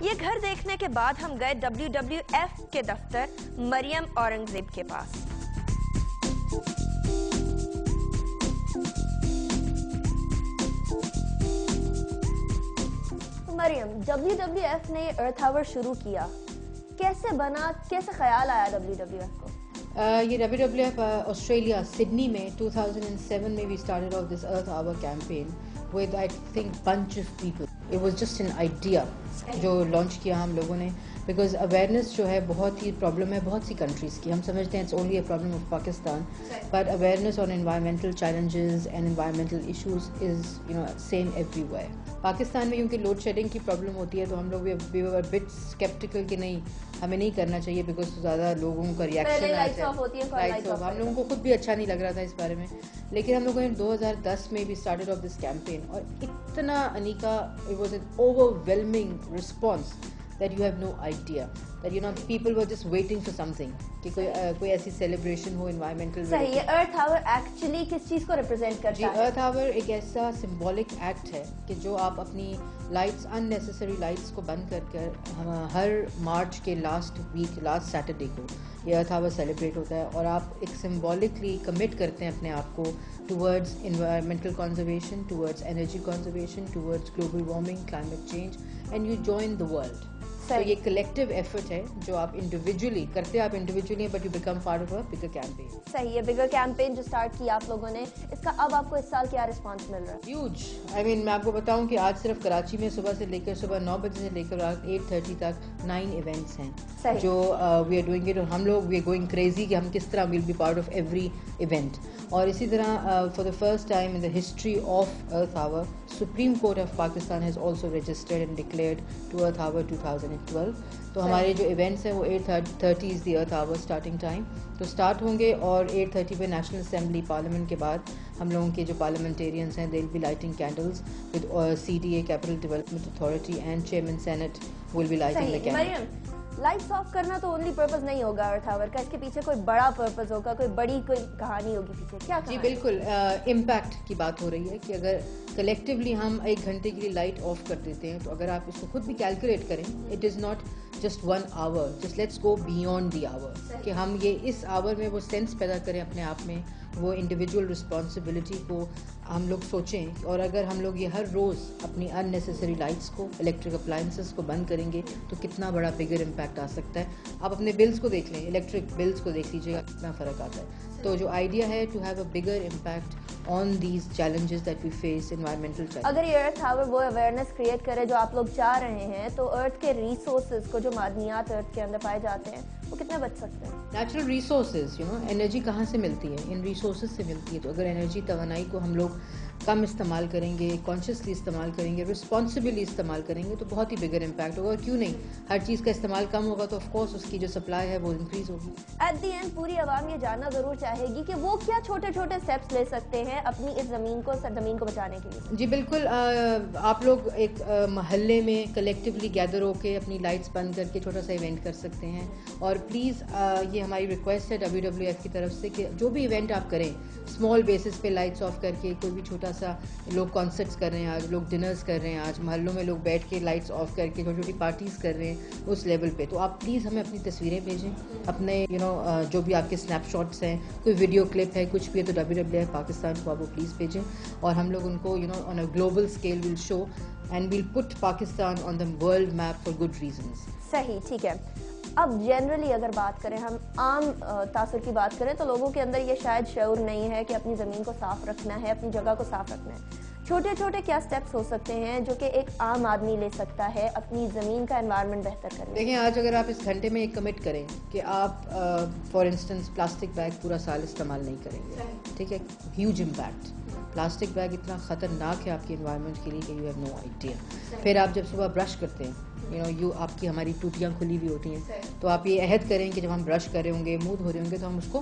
یہ گھر دیکھنے کے بعد ہم گئے WWF کے دفتر مریم اورنگزیب کے پاس. مریم، WWF نے یہ ارتھ آور شروع کیا، کیسے بنا، کیسے خیال آیا WWF کو؟ یہ WWF آسٹریلیا سڈنی میں 2007 میں we started off this Earth Hour campaign with I think bunch of people. It was just an idea جو لانچ کیا ہم لوگوں نے بیکاز اویئرنیس جو ہے بہت ہی پرابلم ہے بہت سی کنٹریز کی. ہم سمجھتے ہیں it's only a problem of Pakistan but awareness on environmental challenges and environmental issues is same everywhere ویئر. پاکستان میں کیونکہ لوڈ شیڈنگ کی پرابلم ہوتی ہے تو ہم لوگ بٹ اسکیپٹیکل کہ نہیں ہمیں نہیں کرنا چاہیے بیکاز زیادہ لوگوں کا ریئیکشن ہم لوگوں کو خود بھی اچھا نہیں لگ رہا تھا اس بارے میں. لیکن ہم لوگوں نے 2010 میں بھی اسٹارٹڈ آف دس کیمپین اور اتنا انیکا it was an overwhelming response that you have no idea that people were just waiting for something کہ کوئی ایسی سیلیبریشن ہو انوائرمنٹل. صحیح. یہ ارتھ آور ایکچولی کس چیز کو ریپرزینٹ کرتا ہے؟ ارتھ آور ایک ایسا سمبولک ایکٹ ہے کہ جو آپ اپنی لائٹس اننیسیسری لائٹس کو بند کر ہر مارچ کے لاسٹ سیٹرڈے کو یہ ارتھ آور سیلیبریٹ ہوتا ہے اور آپ ایک سمبولکلی کمٹ کرتے ہیں اپنے آپ کو towards environmental conservation, towards energy conservation, towards global warming, climate change and you join the world. تو یہ کلیکٹیو ایفرٹ ہے جو آپ انڈیویجولی کرتے ہیں, آپ انڈیویجولی ہیں but you become part of a bigger campaign. صحیح ہے. بگر کیمپین جو اسٹارٹ کیا آپ لوگوں نے, اس کا اب آپ کو اس سال کیا رسپانس مل رہا ہے؟ ہیوج. آئی مین میں آپ کو بتاؤں کہ آج صرف کراچی میں صبح سے لے کر صبح 9 بجے سے لے کر رات 8:30 تک 9 ایونٹس ہیں جو وی آر ڈوئنگ اٹ. اور ہم لوگ وی آر گوئنگ کریزی کہ ہم کس طرح will be part of every event. اور اسی طرح for the first time in the history of Earth Hour Supreme Court of Pakistan has also registered and declared to Earth Hour 2012. تو ہمارے جو ایونٹس ہیں وہ 8:30 is the Earth Hour starting time. تو start ہوں گے اور 8:30 پہ نیشنل اسمبلی پارلیمنٹ کے بعد ہم لوگوں کے جو پارلیمنٹیرینس ہیں they will be lighting candles with CDA capital development authority and chairman senate will be lighting the candle. Lights off کرنا تو اونلی پرپز نہیں ہوگا ارتھ آور کا, اس کے پیچھے کوئی بڑا پرپز ہوگا, کوئی بڑی کوئی کہانی ہوگی پیچھے. کیا جی بالکل امپیکٹ کی بات ہو رہی ہے کہ اگر کلیکٹیولی ہم 1 گھنٹے کے لیے لائٹ آف کر دیتے ہیں تو اگر آپ اس کو خود بھی کیلکولیٹ کریں it is not just 1 hour, just let's go beyond the hour کہ ہم یہ اس آور میں وہ سینس پیدا کریں اپنے آپ میں, وہ انڈیویجول رسپانسبلٹی کو ہم لوگ سوچیں. اور اگر ہم لوگ یہ ہر روز اپنی ان نیسیسری لائٹس کو, الیکٹرک اپلائنسز کو بند کریں گے تو کتنا بڑا بگر امپیکٹ آ سکتا ہے. آپ اپنے بلز کو دیکھ لیں, الیکٹرک بلز کو دیکھ لیجیے گا کتنا فرق آتا ہے. تو جو آئیڈیا ہے to have a bigger impact on these challenges that we face, environmental challenges. اگر یہ ارتھ آور وہ اویئرنیس کریٹ کرے جو آپ لوگ چاہ رہے ہیں تو ارتھ کے ریسورسز کو, جو معدنیات ارتھ کے اندر پائے جاتے ہیں, وہ کتنے بچ سکتے ہیں؟ نیچرل ریسورسز انرجی کہاں سے ملتی ہے؟ ان ریسورسز سے ملتی ہے. تو اگر انرجی توانائی کو ہم لوگ کم استعمال کریں گے, کانشیسلی استعمال کریں گے, رسپانسبلی استعمال کریں گے تو بہت ہی بگر امپیکٹ ہوگا. کیوں نہیں, ہر چیز کا استعمال کم ہوگا تو آف کورس اس کی جو سپلائی ہے وہ انکریز ہوگی. ایٹ دی اینڈ پوری عوام یہ جاننا ضرور چاہے گی کہ وہ کیا چھوٹے چھوٹے اسٹیپس لے سکتے ہیں اپنی اس زمین کو بچانے کے لیے. جی بالکل, آپ لوگ ایک محلے میں کلیکٹیولی گیدر ہو کے اپنی لائٹس بند کر کے چھوٹا سا ایونٹ کر سکتے ہیں. اور پلیز یہ ہماری ریکویسٹ ہے WWF کی طرف سے کہ جو بھی ایونٹ آپ کریں اسمال بیسس پہ لائٹس آف کر کے, کوئی بھی چھوٹا سا لوگ کانسرٹس کر رہے ہیں آج, لوگ ڈنرز کر رہے ہیں آج, محلوں میں لوگ بیٹھ کے لائٹس آف کر کے چھوٹی چھوٹی پارٹیز کر رہے ہیں اس لیول پہ. تو آپ پلیز ہمیں اپنی تصویریں بھیجیں, اپنے جو بھی آپ کے اسنیپ شاٹس ہیں, کوئی ویڈیو کلپ ہے, کچھ بھی ہے تو WWF پاکستان کو آپ وہ پلیز بھیجیں اور ہم لوگ ان کو on a global scale will show and we'll put Pakistan on the world map for good reasons. صحیح, ٹھیک ہے. اب جنرلی اگر بات کریں, ہم عام تاثر کی بات کریں تو لوگوں کے اندر یہ شاید شعور نہیں ہے کہ اپنی زمین کو صاف رکھنا ہے, اپنی جگہ کو صاف رکھنا ہے. چھوٹے چھوٹے کیا سٹیپس ہو سکتے ہیں جو کہ ایک عام آدمی لے سکتا ہے اپنی زمین کا انوائرمنٹ بہتر کرنے؟ دیکھیں, آج اگر آپ اس گھنٹے میں ایک کمٹ کریں کہ آپ فار انسٹنس پلاسٹک بیگ پورا سال استعمال نہیں کریں گے, ٹھیک ہے, ہیوج امپیکٹ. پلاسٹک بیگ اتنا خطرناک ہے آپ کے انوائرمنٹ کے لیے کہ یو ہیو نو آئیڈیا. پھر آپ جب صبح برش کرتے ہیں آپ کی ہماری ٹوٹیاں کھلی ہوئی ہوتی ہیں تو آپ یہ عہد کریں کہ جب ہم برش کر رہے ہوں گے, منہ دھو رہے ہوں گے تو ہم اس کو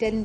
10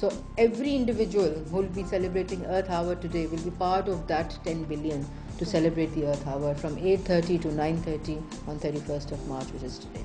So every individual who will be celebrating Earth Hour today will be part of that 10 billion to celebrate the Earth Hour from 8:30 to 9:30 on 31st of March, which is today.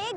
1